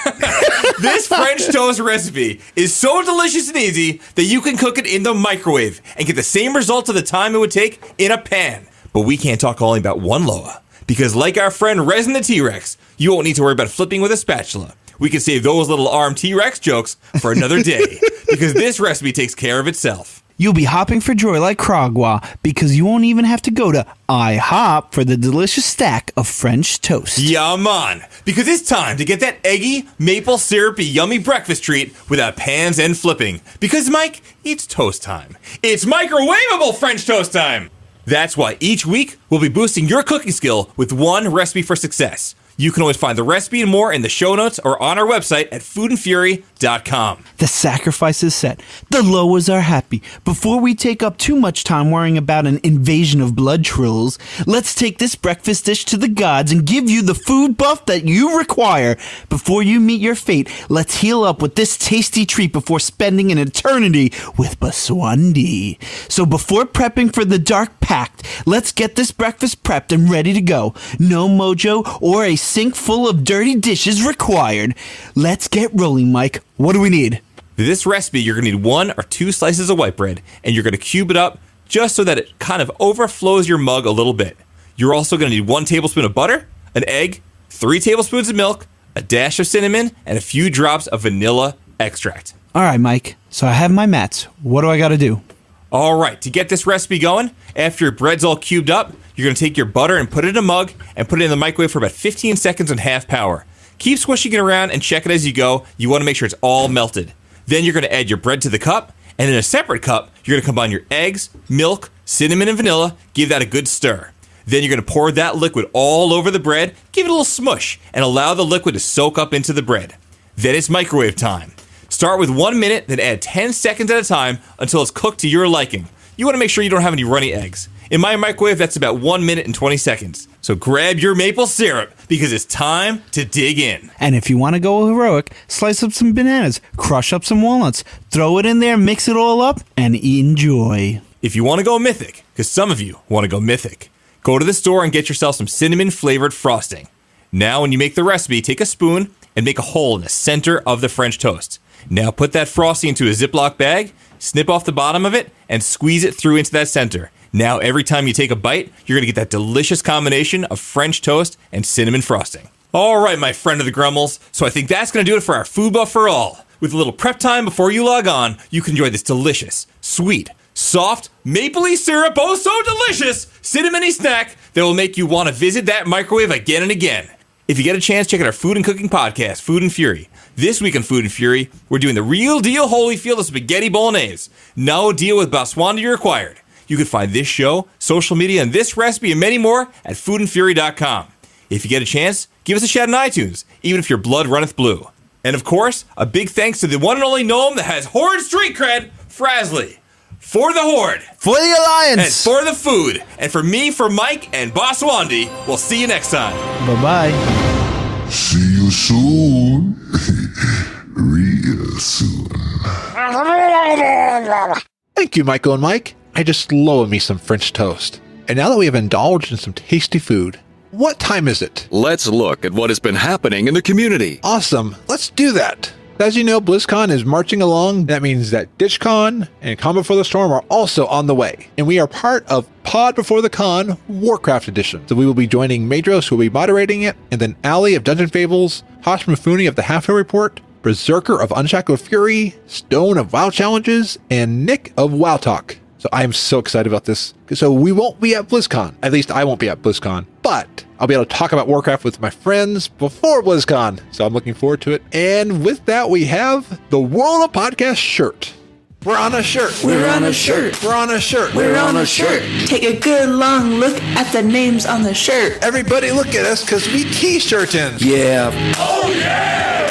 This French toast recipe is so delicious and easy that you can cook it in the microwave and get the same results of the time it would take in a pan. But we can't talk only about one Loa, because like our friend Resin the T-Rex, you won't need to worry about flipping with a spatula. We can save those little arm T-Rex jokes for another day, because this recipe takes care of itself. You'll be hopping for joy like Krogwa, because you won't even have to go to IHOP for the delicious stack of French toast. Yeah, man, because it's time to get that eggy, maple syrupy, yummy breakfast treat without pans and flipping. Because, Mike, it's toast time. It's microwavable French toast time. That's why each week we'll be boosting your cooking skill with one recipe for success. You can always find the recipe and more in the show notes or on our website at foodandfury.com. The sacrifice is set. The Loas are happy. Before we take up too much time worrying about an invasion of blood trolls, let's take this breakfast dish to the gods and give you the food buff that you require. Before you meet your fate, let's heal up with this tasty treat before spending an eternity with Baswandi. So before prepping for the Dark Pact, let's get this breakfast prepped and ready to go. No mojo or a sink full of dirty dishes required. Let's get rolling, Mike. What do we need? For this recipe, you're going to need 1 or 2 slices of white bread, and you're going to cube it up just so that it kind of overflows your mug a little bit. You're also going to need 1 tablespoon of butter, an egg, 3 tablespoons of milk, a dash of cinnamon, and a few drops of vanilla extract. All right, Mike. So I have my mats. What do I got to do? All right, to get this recipe going, after your bread's all cubed up, You're going to take your butter and put it in a mug and put it in the microwave for about 15 seconds on half power. Keep swishing it around and check it as you go. You want to make sure it's all melted. Then you're going to add your bread to the cup, and in a separate cup, you're going to combine your eggs, milk, cinnamon, and vanilla. Give that a good stir. Then you're going to pour that liquid all over the bread, give it a little smush, and allow the liquid to soak up into the bread. Then it's microwave time. Start with 1 minute, then add 10 seconds at a time until it's cooked to your liking. You want to make sure you don't have any runny eggs. In my microwave, that's about 1 minute and 20 seconds. So grab your maple syrup, because it's time to dig in. And if you want to go heroic, slice up some bananas, crush up some walnuts, throw it in there, mix it all up, and enjoy. If you want to go mythic, because some of you want to go mythic, go to the store and get yourself some cinnamon-flavored frosting. Now, when you make the recipe, take a spoon and make a hole in the center of the French toast. Now put that frosting into a Ziploc bag, snip off the bottom of it, and squeeze it through into that center. Now, every time you take a bite, you're going to get that delicious combination of French toast and cinnamon frosting. All right, my friend of the Grummels, so I think that's going to do it for our Food Buff for All. With a little prep time before you log on, you can enjoy this delicious, sweet, soft, mapley syrup, oh so delicious, cinnamony snack that will make you want to visit that microwave again and again. If you get a chance, check out our food and cooking podcast, Food and Fury. This week on Food and Fury, we're doing the real deal Holyfield of spaghetti bolognese. No deal with Botswana required. You can find this show, social media, and this recipe and many more at foodandfury.com. If you get a chance, give us a shout on iTunes, even if your blood runneth blue. And of course, a big thanks to the one and only gnome that has Horde street cred, Frazley. For the Horde. For the Alliance. And for the food. And for me, for Mike, and Boss Wandy, we'll see you next time. Bye-bye. See you soon. Real soon. Thank you, Michael and Mike. I just love me some French toast. And now that we have indulged in some tasty food, what time is it? Let's look at what has been happening in the community. Awesome. Let's do that. As you know, BlizzCon is marching along. That means that DitchCon and Con Before the Storm are also on the way. And we are part of Pod Before the Con Warcraft Edition. So we will be joining Madros, who will be moderating it, and then Ali of Dungeon Fables, Hosh Mifune of the Half Hill Report, Berserker of Unshackled Fury, Stone of WoW Challenges, and Nick of WoW Talk. So I am so excited about this. So we won't be at BlizzCon. At least I won't be at BlizzCon. But I'll be able to talk about Warcraft with my friends before BlizzCon. So I'm looking forward to it. And with that, we have the World of Podcast shirt. We're on a shirt. We're on a shirt. We're on a shirt. We're on a shirt. Take a good long look at the names on the shirt. Everybody look at us because we t-shirtin'. Yeah. Oh yeah!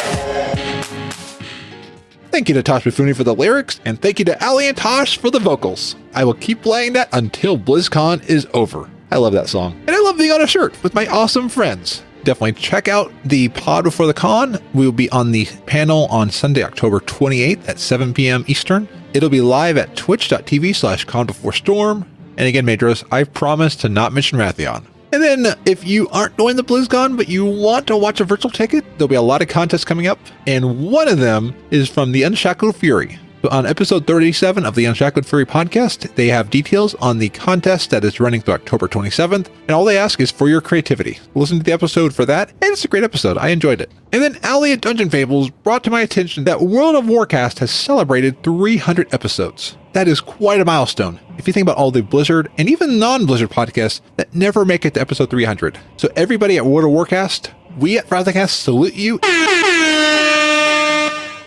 Thank you to Tosh Mifune for the lyrics, and thank you to Ali and Tosh for the vocals. I will keep playing that until BlizzCon is over. I love that song. And I love being on a shirt with my awesome friends. Definitely check out the Pod Before the Con. We will be on the panel on Sunday, October 28th at 7 p.m. Eastern. It'll be live at twitch.tv/ConBeforeStorm. And again, Madros, I've promised to not mention Rathion. And then if you aren't going to BlizzCon, but you want to watch a virtual ticket, there'll be a lot of contests coming up. And one of them is from the Unshackled Fury. So on episode 37 of the Unshackled Fury podcast, they have details on the contest that is running through October 27th. And all they ask is for your creativity. Listen to the episode for that. And it's a great episode. I enjoyed it. And then Ali at Dungeon Fables brought to my attention that World of Warcast has celebrated 300 episodes. That is quite a milestone. If you think about all the Blizzard and even non-Blizzard podcasts that never make it to episode 300. So everybody at World of Warcast, we at FrazlCast salute you.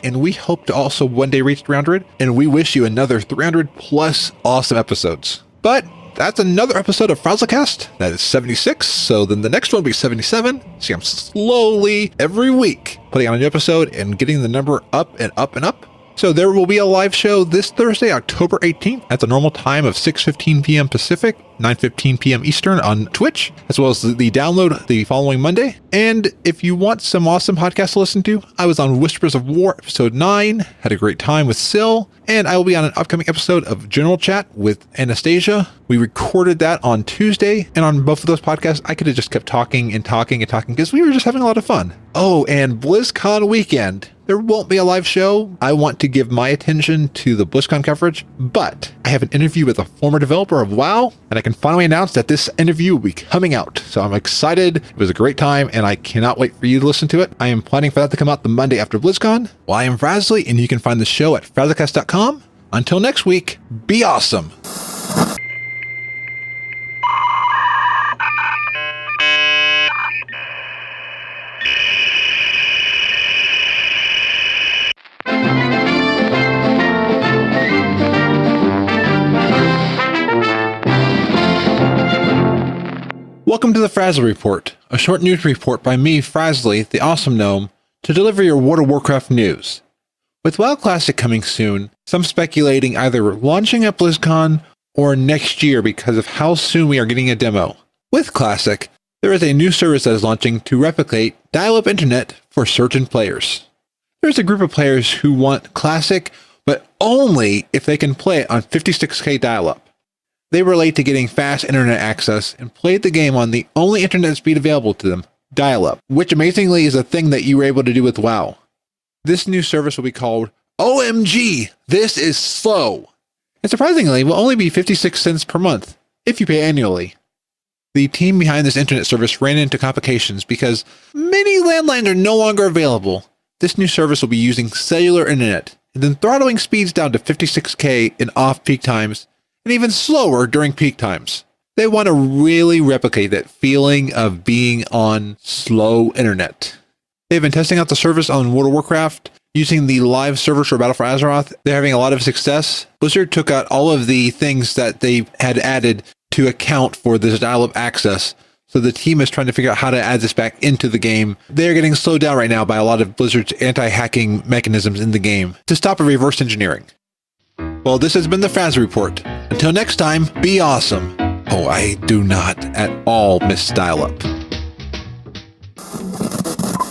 And we hope to also one day reach 300. And we wish you another 300 plus awesome episodes. But that's another episode of FrazlCast. That is 76. So then the next one will be 77. See, I'm slowly every week putting out a new episode and getting the number up and up and up. So there will be a live show this Thursday, October 18th at the normal time of 6:15 p.m. Pacific, 9:15 p.m. Eastern on Twitch, as well as the download the following Monday. And if you want some awesome podcasts to listen to, I was on Whispers of War, episode 9, had a great time with Syl, and I will be on an upcoming episode of General Chat with Anastasia. We recorded that on Tuesday, and on both of those podcasts, I could have just kept talking and talking and talking because we were just having a lot of fun. Oh, and BlizzCon weekend. There won't be a live show. I want to give my attention to the BlizzCon coverage, but I have an interview with a former developer of WoW, and I can finally announce that this interview will be coming out. So I'm excited. It was a great time, and I cannot wait for you to listen to it. I am planning for that to come out the Monday after BlizzCon. Well, I am Frazley, and you can find the show at FrazlCast.com. Until next week, be awesome. Welcome to the Frazley Report, a short news report by me, Frazley, the awesome gnome, to deliver your World of Warcraft news. With WoW Classic coming soon, some speculating either launching at BlizzCon or next year because of how soon we are getting a demo. With Classic, there is a new service that is launching to replicate dial-up internet for certain players. There's a group of players who want Classic, but only if they can play it on 56K dial-up. They relate to getting fast internet access and played the game on the only internet speed available to them, dial-up, which amazingly is a thing that you were able to do with WoW. This new service will be called OMG, This Is Slow, and surprisingly will only be 56 cents per month, if you pay annually. The team behind this internet service ran into complications because many landlines are no longer available. This new service will be using cellular internet, and then throttling speeds down to 56K in off-peak times, and even slower during peak times. They want to really replicate that feeling of being on slow internet. They've been testing out the service on World of Warcraft, using the live servers for Battle for Azeroth. They're having a lot of success. Blizzard took out all of the things that they had added to account for this dial-up access. So the team is trying to figure out how to add this back into the game. They're getting slowed down right now by a lot of Blizzard's anti-hacking mechanisms in the game to stop a reverse engineering. Well, this has been the Frazley Report. Until next time, be awesome. Oh, I do not at all miss dial-up.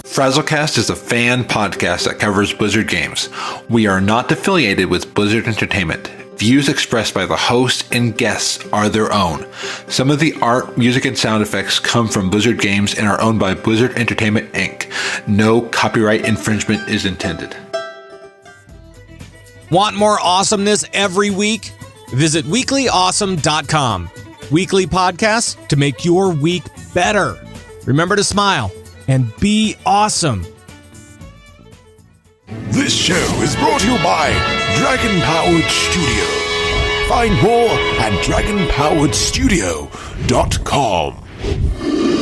FrazlCast is a fan podcast that covers Blizzard games. We are not affiliated with Blizzard Entertainment. Views expressed by the host and guests are their own. Some of the art, music, and sound effects come from Blizzard games and are owned by Blizzard Entertainment, Inc. No copyright infringement is intended. Want more awesomeness every week? Visit weeklyawesome.com. Weekly podcasts to make your week better. Remember to smile and be awesome. This show is brought to you by Dragon Powered Studio. Find more at dragonpoweredstudio.com.